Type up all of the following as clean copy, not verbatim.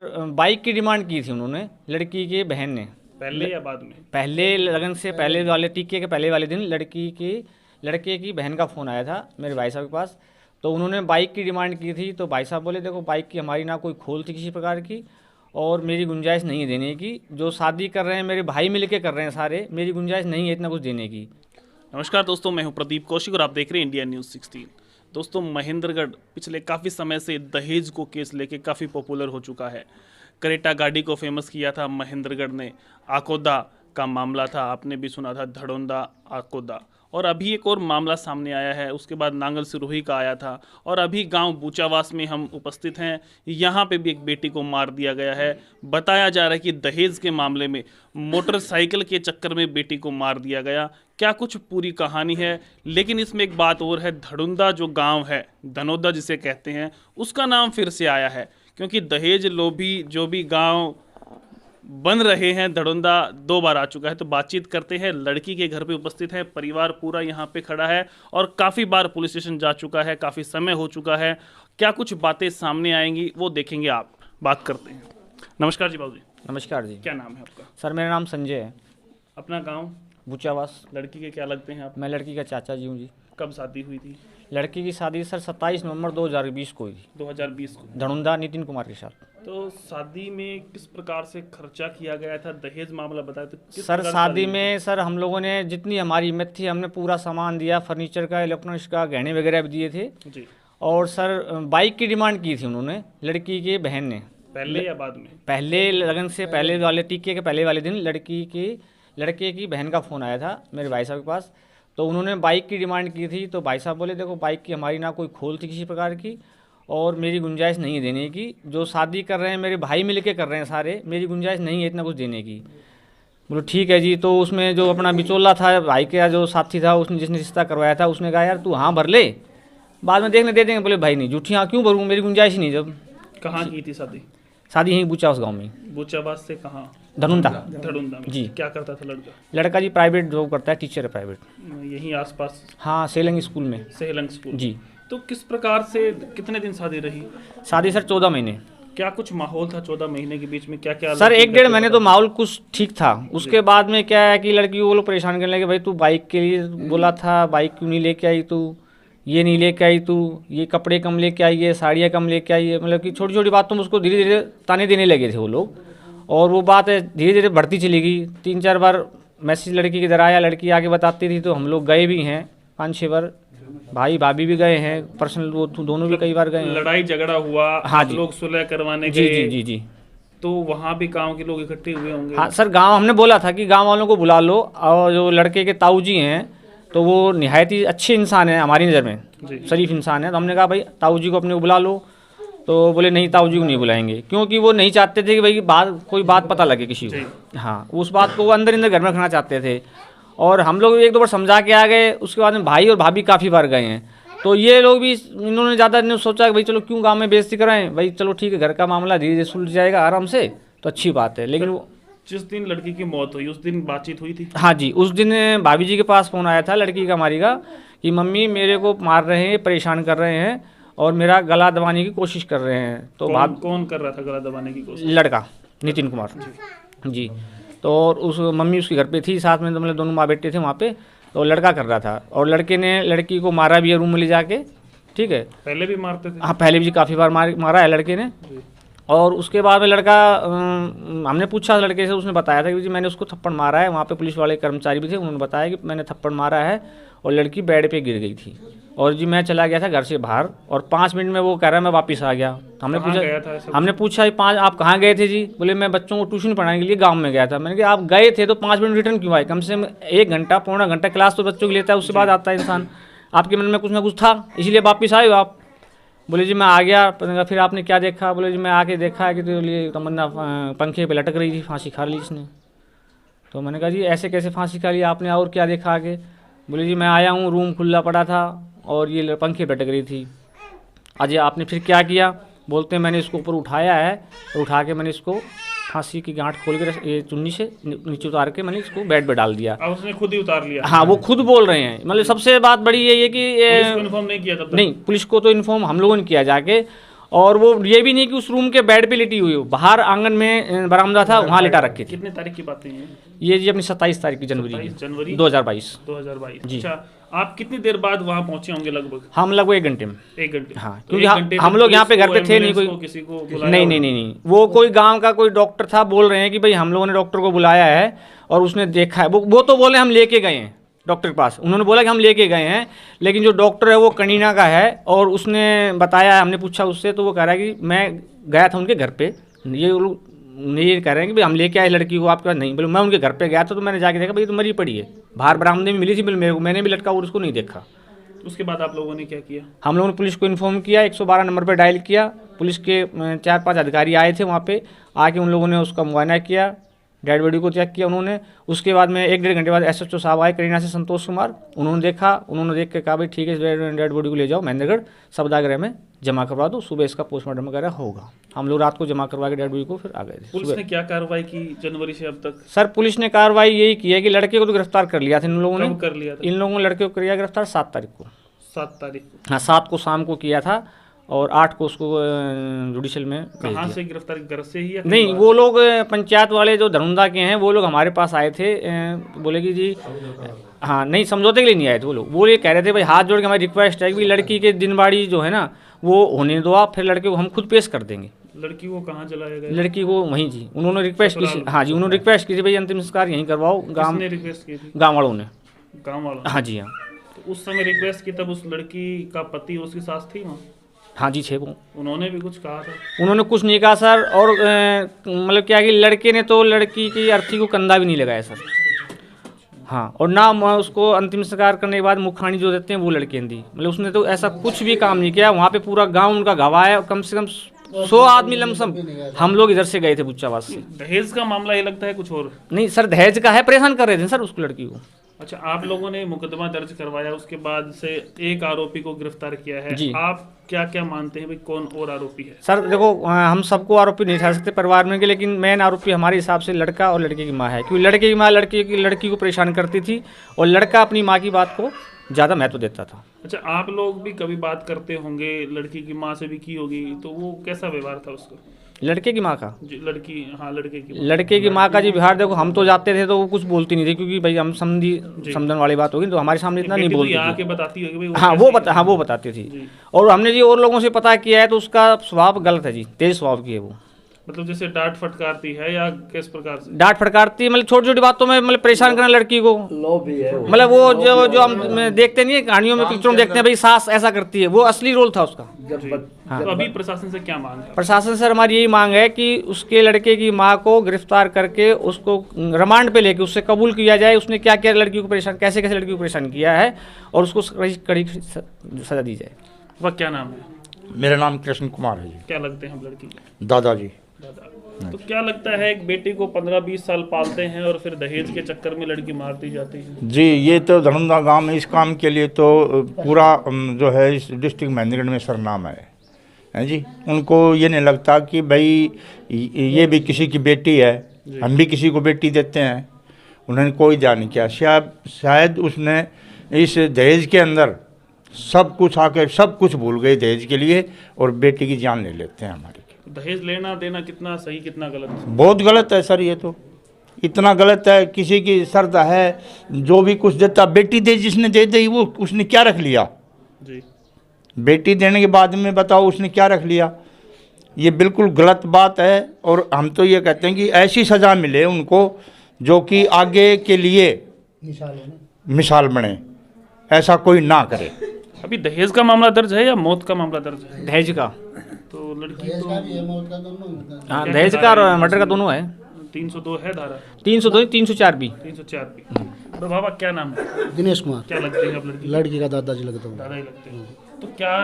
Bike की demand की थी उन्होंने, लड़की के बहन ने। पहले या बाद में? पहले लगन से पहले वाले टीके के पहले वाले दिन लड़के की बहन का फ़ोन आया था मेरे भाई साहब के पास। तो उन्होंने बाइक की डिमांड की थी, तो भाई साहब बोले देखो बाइक की हमारी ना कोई खोल थी किसी प्रकार की, और मेरी गुंजाइश नहीं है देने की। जो शादी कर रहे हैं मेरे भाई मिल के कर रहे हैं सारे, मेरी गुंजाइश नहीं है इतना कुछ देने की। नमस्कार दोस्तों, मैं हूं प्रदीप कौशिक और आप देख रहे हैं इंडिया न्यूज़ 16। दोस्तों, महेंद्रगढ़ पिछले काफ़ी समय से दहेज को केस लेके काफ़ी पॉपुलर हो चुका है। क्रेटा गाड़ी को फेमस किया था महेंद्रगढ़ ने। आकोदा का मामला था, आपने भी सुना था, धड़ोंदा आकोदा। और अभी एक और मामला सामने आया है, उसके बाद नांगल सिरोही का आया था, और अभी गांव बूचावास में हम उपस्थित हैं। यहाँ पे भी एक बेटी को मार दिया गया है। बताया जा रहा है कि दहेज के मामले में मोटरसाइकिल के चक्कर में बेटी को मार दिया गया। क्या कुछ पूरी कहानी है, लेकिन इसमें एक बात और है, धड़ुंदा जो गांव है, धनौदा जिसे कहते हैं, उसका नाम फिर से आया है, क्योंकि दहेज लोभी जो भी गांव बन रहे हैं, धड़ुंदा 2 बार आ चुका है। तो बातचीत करते हैं, लड़की के घर पे उपस्थित है, परिवार पूरा यहाँ पे खड़ा है और काफ़ी बार पुलिस स्टेशन जा चुका है, काफ़ी समय हो चुका है। क्या कुछ बातें सामने आएंगी वो देखेंगे, आप बात करते हैं। नमस्कार जी बाबू जी। नमस्कार जी। क्या नाम है आपका? सर मेरा नाम संजय है। अपना गाँव? बूचावास। लड़की के क्या लगते हैं आप? मैं लड़की का चाचा जी हूँ जी। कब शादी हुई थी? लड़की की शादी सर 27 नवंबर 2020 को हुई थी, 2020 को। धड़ुंदा नितिन कुमार के साथ। तो शादी में किस प्रकार से खर्चा किया गया था, दहेज मामला बताया तो किस सर प्रकार शादी में सर हम लोगों ने जितनी हमारी हिम्मत थी हमने पूरा सामान दिया, फर्नीचर का, इलेक्ट्रॉनिक्स का, गहने वगैरह भी दिए थे जी? और सर बाइक की डिमांड की थी उन्होंने, लड़की के बहन ने। पहले या बाद में? पहले लगन से पहले वाले टीके के पहले वाले दिन लड़के की बहन का फ़ोन आया था मेरे भाई साहब के पास। तो उन्होंने बाइक की डिमांड की थी, तो भाई साहब बोले देखो बाइक की हमारी ना कोई खोल थी किसी प्रकार की, और मेरी गुंजाइश नहीं है देने की। जो शादी कर रहे हैं मेरे भाई मिल के कर रहे हैं सारे, मेरी गुंजाइश नहीं है इतना कुछ देने की। बोलो ठीक है जी। तो उसमें जो अपना बिचौला था, भाई का जो साथी था, उसने जिसने रिश्ता करवाया था, उसने कहा यार तू हाँ भर ले, बाद में देखने दे देंगे। बोले भाई नहीं, झूठी हाँ क्यों भरूँ, मेरी गुंजाइश ही नहीं। जब कहाँ की थी शादी? शादी यहीं बूचा उस गाँव में, बूचाबाद से कहाँ? धनुंदा। धड़ुंदा में। जी। क्या करता था लड़का? लड़का जी प्राइवेट जॉब करता है, टीचर है प्राइवेट। यहीं आसपास? हाँ, सेलंग स्कूल में। सेहलंग स्कूल। जी। तो किस प्रकार से, कितने दिन शादी रही? शादी सर 14 महीने। क्या कुछ माहौल था 14 महीने के बीच में? क्या क्या सर 1-1.5 महीने तो माहौल कुछ ठीक था। उसके बाद में क्या है कि लड़की को वो लोग परेशान करने लगे, भाई तू बाइक के लिए बोला था, बाइक क्यों नहीं लेके आई तू, ये नहीं लेके आई तू, ये कपड़े कम लेके आई है, साड़ियाँ कम लेके आई है। मतलब कि छोटी छोटी बातों में उसको धीरे धीरे ताने देने लगे थे वो लोग, और वो बात धीरे धीरे बढ़ती चली गई। 3-4 बार मैसेज लड़की के इधर आया, लड़की आगे बताती थी, तो हम लोग गए भी हैं 5-6 बार, भाई भाभी भी गए हैं पर्सनल, वो दोनों भी कई बार गए हैं। लड़ाई झगड़ा हुआ? हाँ जी। लोग सुलह करवाने जी गए? जी जी जी। तो वहाँ भी गांव के लोग इकट्ठे हुए होंगे? हाँ सर, गांव हमने बोला था कि गांव वालों को बुला लो, और जो लड़के के ताऊ जी हैं तो वो निहायत ही अच्छे इंसान हैं हमारी नज़र में, शरीफ इंसान है। तो हमने कहा भाई ताऊ जी को अपने को बुला लो, तो बोले नहीं ताऊ जी को नहीं बुलाएंगे, क्योंकि वो नहीं चाहते थे कि भाई कोई बात पता लगे किसी को। हाँ, उस बात को वो अंदर घर में रखना चाहते थे। और हम लोग 1-2 बार समझा के आ गए, उसके बाद में भाई और भाभी काफ़ी बार गए हैं। तो ये लोग भी, इन्होंने ज़्यादा नहीं सोचा कि भाई चलो क्यों गाँव में बेइज्जती कराएं, भाई चलो ठीक है, घर का मामला धीरे धीरे सुलझ जाएगा आराम से, तो अच्छी बात है। लेकिन वो जिस दिन लड़की की मौत हुई उस दिन बातचीत हुई थी? हाँ जी, उस दिन भाभी जी के पास फ़ोन आया था लड़की का, हमारी का, कि मम्मी मेरे को मार रहे हैं, परेशान कर रहे हैं और मेरा गला दबाने की कोशिश कर रहे हैं। तो कौन कर रहा था गला दबाने की कोशिश? लड़का नितिन कुमार जी। तो और उस मम्मी उसके घर पे थी साथ में, तो मतलब दोनों माँ बेटे थे वहाँ पे। तो लड़का कर रहा था, और लड़के ने लड़की को मारा भी है रूम में ले जाके। ठीक है, पहले भी मारते थे? हाँ, पहले भी काफ़ी बार मारा है लड़के ने। और उसके बाद में लड़का, हमने पूछा लड़के से, उसने बताया था कि जी मैंने उसको थप्पड़ मारा है। वहाँ पे पुलिस वाले कर्मचारी भी थे, उन्होंने बताया कि मैंने थप्पड़ मारा है, और लड़की बेड पे गिर गई थी। और जी मैं चला गया था घर से बाहर, और 5 मिनट में वो कह रहा है मैं वापस आ गया। हमने पूछा 5 आप कहाँ गए थे जी? बोले मैं बच्चों को ट्यूशन पढ़ाने के लिए गाँव में गया था। मैंने कहा आप गए थे तो 5 मिनट रिटर्न क्यों आए? कम से कम 1 घंटा पौना घंटा क्लास तो बच्चों की लेता है, उसके बाद आता है इंसान। आपके मन में कुछ ना कुछ था, इसीलिए वापस आए हो आप? बोले जी मैं आ गया। फिर आपने क्या देखा? बोले जी मैं आके देखा है कि तो ये तमन्ना पंखे पे लटक रही थी, फांसी खा ली इसने। तो मैंने कहा जी ऐसे कैसे फांसी खा ली आपने, और क्या देखा आगे? बोले जी मैं आया हूँ, रूम खुला पड़ा था और ये पंखे पे लटक रही थी। अजय आपने फिर क्या किया? बोलते हैं मैंने इसको ऊपर उठाया है, और उठा के मैंने इसको फांसी की गांठ खोल के ये चुन्नी से नीचे उतार के मैंने इसको बेड पे डाल दिया। अब उसने खुद ही उतार लिया? हाँ, वो खुद बोल रहे हैं। मतलब सबसे बात बड़ी ये है कि पुलिस को इन्फॉर्म नहीं किया तब तक? नहीं, पुलिस को तो इन्फॉर्म हम लोगों ने किया जाके, और वो ये भी नहीं कि उस रूम के बेड पे लेटी हुई हो, बाहर आंगन में बरामदा था, वहाँ लेटा रखी थी। कितने तारीख की बात है ये जी अपनी 27 तारीख की जनवरी 27 जनवरी 2022 2022। जी। अच्छा, आप कितनी देर बाद वहाँ पहुँचे होंगे लगभग? हम लगभग 1 घंटे में। 1 घंटे? हाँ, तो क्योंकि 1 घंटे हम में लोग यहाँ पे पुलिस घर पे को, थे नहीं, एम्बुलेंस कोई को, किसी को बुलाया नहीं होगा? नहीं नहीं नहीं, वो कोई गांव का कोई डॉक्टर था, बोल रहे हैं कि भाई हम लोगों ने डॉक्टर को बुलाया है और उसने देखा है। वो तो बोले हम लेके गए हैं डॉक्टर के पास, उन्होंने बोला कि हम लेके गए हैं, लेकिन जो डॉक्टर है वो कनीना का है और उसने बताया, हमने पूछा उससे तो वो कह रहा है कि मैं गया था उनके घर पे, ये लोग ये कह रहे हैं कि भाई हम लेके आए लड़की को आपके पास, नहीं बोले मैं उनके घर पे गया था तो मैंने जाके देखा भाई तो मरी पड़ी है, बाहर बरामदे में मिली थी, मेरे को, मैंने भी लटका और उसको नहीं देखा। उसके बाद आप लोगों ने क्या किया? हम लोगों ने पुलिस को इन्फॉर्म किया, 112 नंबर पर डायल किया, पुलिस के 4-5 अधिकारी आए थे वहाँ पे, आके उन लोगों ने उसका मुआयना किया, डेड बॉडी को चेक किया उन्होंने। उसके बाद में 1-1.5 घंटे बाद SHO साहब आए करीना से, संतोष कुमार, उन्होंने देखा, उन्होंने देख के कहा भाई ठीक है डेड बॉडी को ले जाओ महेंद्रगढ़ सवदागृह में जमा करवा दो, सुबह इसका पोस्टमार्टम वगैरह होगा। हम लोग रात को जमा करवा के डेड बॉडी को फिर आ गए थे। पुलिस ने क्या कार्रवाई की जनवरी से अब तक? सर पुलिस ने कार्रवाई यही की है कि लड़के को तो गिरफ्तार कर लिया था इन लोगों ने। कब कर लिया था? इन लोगों ने लड़के को किया गिरफ्तार 7 तारीख को। 7 तारीख को? हाँ, 7 को शाम को किया था और 8 को उसको जुडिशल में भेज कहाँ दिया। से गिरफ्तार? घर से ही या कहीं नहीं, बाहर? वो लोग पंचायत वाले जो धनुंदा के हैं वो लोग हमारे पास आए थे, बोले कि जी हाँ, नहीं समझौते के लिए नहीं आए थे वो लोग, वो ये कह रहे थे भाई हाथ जोड़ के हमारी रिक्वेस्ट है कि लड़की के दिन बाड़ी जो है ना वो होने दो आप, फिर लड़के को हम खुद पेश कर देंगे। लड़की को कहाँ जलाया गया? लड़की को वहीं जी उन्होंने रिक्वेस्ट की, हाँ जी उन्होंने रिक्वेस्ट की थी भाई अंतिम संस्कार यहीं करवाओ, किसने रिक्वेस्ट की थी? गाँव वालों ने। गाँव वालों? हाँ जी हाँ। तो उस समय रिक्वेस्ट की तब उस लड़की का पति उसकी सास थी वहाँ? हाँ जी 6 को उन्होंने भी कुछ कहा था? उन्होंने कुछ नहीं कहा सर, और मतलब क्या कि लड़के ने तो लड़की की अर्थी को कंधा भी नहीं लगाया सर। हाँ, और ना उसको अंतिम संस्कार करने के बाद मुखानी जो देते हैं वो लड़के ने दी, मतलब उसने तो ऐसा कुछ भी काम नहीं किया। वहाँ पे पूरा गांव उनका गवाह है, कम से कम 100 आदमी लमसम, हम लोग इधर से गए थे बुच्चाबाद से। दहेज का मामला ये लगता है कुछ और? नहीं सर, दहेज का है, परेशान कर रहे थे सर उसको लड़की को। अच्छा, आप लोगों ने मुकदमा दर्ज करवाया, उसके बाद से एक आरोपी को गिरफ्तार किया है जी। आप क्या क्या मानते हैं भाई कौन और आरोपी है? सर देखो, हम सबको आरोपी नहीं ठहरा सकते परिवार में के, लेकिन मेन आरोपी हमारे हिसाब से लड़का और लड़के की माँ है, क्योंकि लड़के की माँ लड़की को परेशान करती थी और लड़का अपनी माँ की बात को ज़्यादा महत्व देता था। अच्छा, आप लोग भी कभी बात करते होंगे, लड़की की माँ से भी की होगी, तो वो कैसा व्यवहार था उसका? लड़के की माँ का? लड़की, हाँ लड़के की माँ का जी व्यवहार देखो, हम तो जाते थे तो वो कुछ बोलती नहीं थी, क्योंकि भाई हम समझन वाली बात होगी तो हमारे सामने इतना नहीं बोलती आके थी। बताती होगी भाई हाँ वो बताती थी। और हमने जी और लोगों से पता किया है तो उसका स्वभाव गलत है जी, तेज स्वभाव की है वो। मतलब जैसे डांट फटकारती है या किस प्रकार से? डांट फटकारती है, मतलब छोटी छोटी बातों में मतलब परेशान करना लड़की को। मतलब वो जो हम देखते नहीं है कहानियों में, पिक्चरों में देखते हैं भाई सास ऐसा करती है, वो असली रोल था उसका। हाँ। तो अभी प्रशासन से क्या मांग है? प्रशासन से हमारी यही मांग है कि उसके लड़के की माँ को गिरफ्तार करके उसको रिमांड पे लेके उससे कबूल किया जाए उसने क्या क्या लड़की को परेशान, कैसे कैसे लड़की को परेशान किया है, और उसको कड़ी सजा दी जाए। वह क्या नाम है? मेरा नाम कृष्ण कुमार है जी। क्या लगते हैं हम लड़की के? दादाजी। दादा। तो क्या लगता है एक बेटी को 15-20 साल पालते हैं और फिर दहेज के चक्कर में लड़की मार दी जाती है? जी, ये तो धनुंदा गांव में इस काम के लिए तो पूरा जो है इस डिस्ट्रिक्ट महेंद्रगढ़ में सरनाम है जी। उनको ये नहीं लगता कि भाई ये भी किसी की बेटी है, हम भी किसी को बेटी देते हैं, उन्होंने कोई ध्यान नहीं किया। शायद उसने इस दहेज के अंदर सब कुछ आकर सब कुछ भूल गए दहेज के लिए और बेटी की जान ले लेते हैं हमारी। दहेज लेना देना कितना सही कितना गलत? बहुत गलत है सर, ये तो इतना गलत है। किसी की श्रद्धा है, जो भी कुछ देता बेटी दे, जिसने दे दी वो उसने क्या रख लिया जी? बेटी देने के बाद में बताओ उसने क्या रख लिया? ये बिल्कुल गलत बात है। और हम तो ये कहते हैं कि ऐसी सज़ा मिले उनको जो कि आगे के लिए मिसाल बने, ऐसा कोई ना करे। अभी दहेज का मामला दर्ज है या मौत का मामला दर्ज है? दहेज का। तो लड़की तो हाँ, दहेज का और मर्डर का दोनों है। 302 है धारा? 302 304 भी। 304 भी। तो बाबा क्या नाम है? दिनेश कुमार। क्या लगते हैं आप लड़की? लड़की का दादाजी लगता हूँ। दादा ही लगते हैं। तो क्या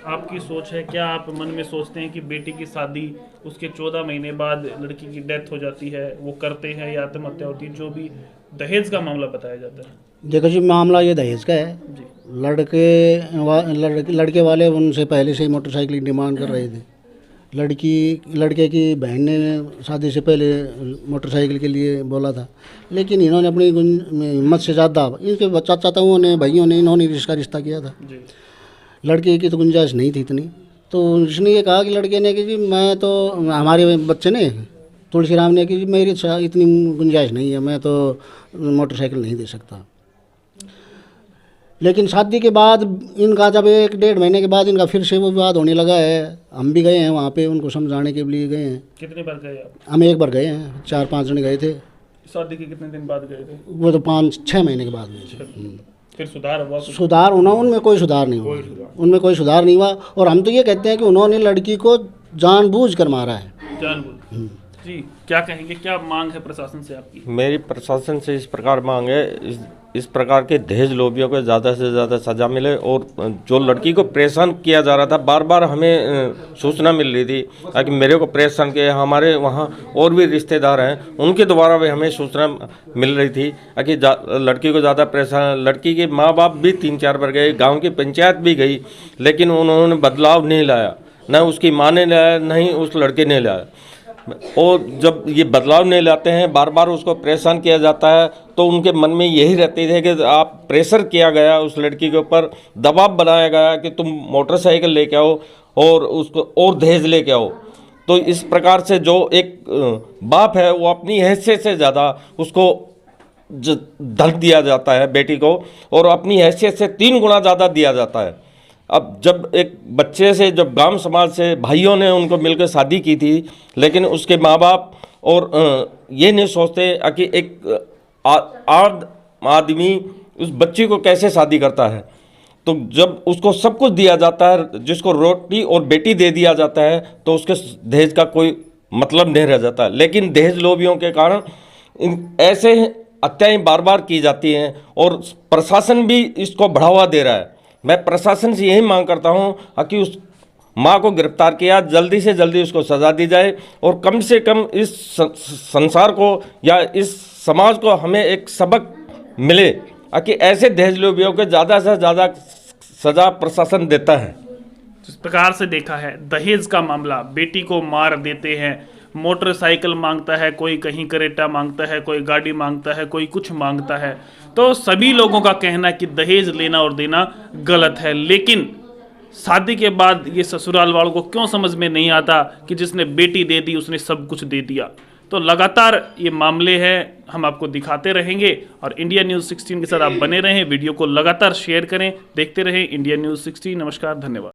आपकी सोच है, क्या आप मन में सोचते हैं कि बेटी की शादी उसके 14 महीने बाद लड़की की डेथ हो जाती है, वो करते हैं या आत्महत्या होती है, जो भी दहेज का मामला बताया जाता है? देखो जी, मामला ये दहेज का है। जी। लड़के वाले उनसे पहले से ही मोटरसाइकिल की डिमांड कर रहे थे। लड़के की बहन ने शादी से पहले मोटरसाइकिल के लिए बोला था, लेकिन इन्होंने अपनी हिम्मत से ज़्यादा इनके चाचाओं ने भाइयों ने इन्होंने इसका रिश्ता किया था। जी। लड़के की तो गुंजाइश नहीं थी इतनी, तो उसने ये कहा कि लड़के ने कि जी मैं तो, हमारे बच्चे ने तुलसीराम ने कि जी मेरी इतनी गुंजाइश नहीं है, मैं तो मोटरसाइकिल नहीं दे सकता। लेकिन शादी के बाद इनका जब 1-1.5 महीने के बाद इनका फिर से वो विवाद होने लगा है। हम भी गए हैं वहाँ पे, उनको समझाने के लिए गए हैं। कितनी बार गए आप? हम एक बार गए हैं, 4-5 जने गए थे। शादी के कितने दिन बाद गए थे? वो तो 5-6 महीने के बाद गए थे। फिर सुधार हुआ? सुधार होना, उनमें कोई सुधार नहीं हुआ, उनमें कोई सुधार नहीं हुआ। और हम तो ये कहते हैं कि उन्होंने लड़की को जानबूझकर मारा है। जानबूझ। जी, क्या कहेंगे, क्या मांग है प्रशासन से आपकी? मेरी प्रशासन से इस प्रकार मांग है, इस प्रकार के दहेज लोभियों को ज़्यादा से ज़्यादा सज़ा मिले। और जो लड़की को परेशान किया जा रहा था, बार बार हमें सूचना मिल रही थी कि मेरे को परेशान किया, हमारे वहाँ और भी रिश्तेदार हैं उनके द्वारा भी हमें सूचना मिल रही थी कि लड़की को ज़्यादा परेशान। लड़की के माँ बाप भी 3-4 बार गए, गाँव की पंचायत भी गई, लेकिन उन्होंने बदलाव नहीं लाया, न उसकी माँ ने लाया, न ही उस लड़के ने लाया। और जब ये बदलाव नहीं लाते हैं, बार बार उसको परेशान किया जाता है, तो उनके मन में यही रहती है कि आप प्रेशर किया गया, उस लड़की के ऊपर दबाव बनाया गया कि तुम मोटरसाइकिल लेके आओ और उसको और दहेज लेके आओ। तो इस प्रकार से जो एक बाप है वो अपनी हैसियत से ज़्यादा उसको धन दिया जाता है बेटी को, और अपनी हैसियत से 3 गुना ज़्यादा दिया जाता है। अब जब एक बच्चे से, जब गांव समाज से भाइयों ने उनको मिलकर शादी की थी, लेकिन उसके माँ बाप और ये नहीं सोचते कि एक आदमी उस बच्ची को कैसे शादी करता है। तो जब उसको सब कुछ दिया जाता है, जिसको रोटी और बेटी दे दिया जाता है, तो उसके दहेज का कोई मतलब नहीं रह जाता। लेकिन दहेज लोभियों के कारण ऐसे हत्याएं बार बार की जाती हैं, और प्रशासन भी इसको बढ़ावा दे रहा है। मैं प्रशासन से यही मांग करता हूं कि उस माँ को गिरफ्तार किया, जल्दी से जल्दी उसको सज़ा दी जाए, और कम से कम इस संसार को या इस समाज को हमें एक सबक मिले कि ऐसे दहेज लोभियों को ज़्यादा से ज़्यादा सज़ा प्रशासन देता है। जिस प्रकार से देखा है दहेज का मामला, बेटी को मार देते हैं, मोटरसाइकिल मांगता है, कोई कहीं करेटा मांगता है, कोई गाड़ी मांगता है, कोई कुछ मांगता है। तो सभी लोगों का कहना है कि दहेज लेना और देना गलत है, लेकिन शादी के बाद ये ससुराल वालों को क्यों समझ में नहीं आता कि जिसने बेटी दे दी उसने सब कुछ दे दिया। तो लगातार ये मामले हैं, हम आपको दिखाते रहेंगे, और इंडिया न्यूज़ 16 के साथ आप बने रहें, वीडियो को लगातार शेयर करें, देखते रहें इंडिया न्यूज़ 16। नमस्कार, धन्यवाद।